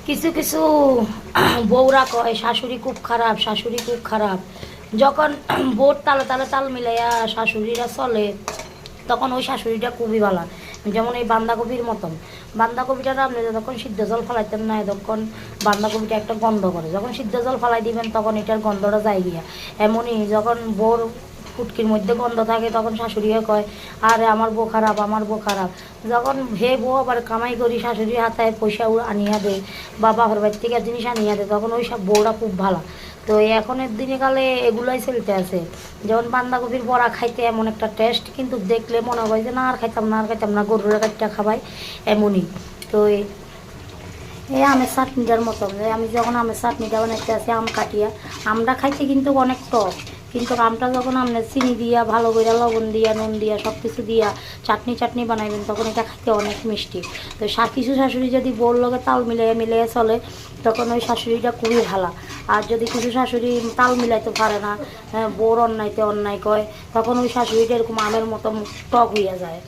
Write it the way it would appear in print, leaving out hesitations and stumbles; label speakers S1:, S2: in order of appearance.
S1: কিছু কিছু বউরা কয় শাশুড়ি খুব খারাপ, শাশুড়ি খুব খারাপ। যখন বউর তালে তালে তাল মিলাইয়া শাশুড়িরা চলে তখন ওই শাশুড়িটা খুবই ভালো। যেমন এই বান্ধাকপির মতন, বান্ধাকপিটা আপনি যখন সিদ্ধ জল ফেলাইতেন না তখন বান্ধাকপিটা একটা গন্ধ করে, যখন সিদ্ধ জল ফেলাই দিবেন তখন এটার গন্ধটা যায় গিয়া। এমনই যখন বউর ফুটকির মধ্যে গন্ধ থাকে তখন শাশুড়িও কয় আরে আমার বউ খারাপ, আমার বউ খারাপ। যখন হে বউ আবার কামাই করি শাশুড়ির হাতায় পয়সা আনিয়া দেয় বা বাবার বাড়ি থেকে জিনিস আনিয়া দেয় তখন ওই সব বউরা খুব ভালো। তো এখনের দিনে কালে এগুলোই চলতে আছে। যেমন বান্ধাকপির বড়া খাইতে এমন একটা টেস্ট, কিন্তু দেখলে মনে হয় যে না আর খাইতাম না, আর খাইতাম না, গরুর কাটটা খাবাই এমনই। তো এই আমের চাটনিটার মতন, আমি যখন আমের চাটনিটা বানাইতে আসি আম কাটিয়া, আমরা খাইতে কিন্তু অনেক টক, কিন্তু আমটা যখন আপনি চিনি দিয়া ভালো করে লবণ দিয়া নুন দিয়া সব কিছু দিয়া চাটনি চাটনি বানাইবেন তখন এটা খাইতে অনেক মিষ্টি। তো কিছু শাশুড়ি যদি বোর লগে তাল মিলাইয়া মিলাইয়া চলে তখন ওই শাশুড়িটা খুবই ভালো। আর যদি কিছু শাশুড়ি তাল মিলাইতে পারে না, বোর অন্যায়তে অন্যায় কয়, তখন ওই শাশুড়িটা এরকম আমের মতো টক হইয়া যায়।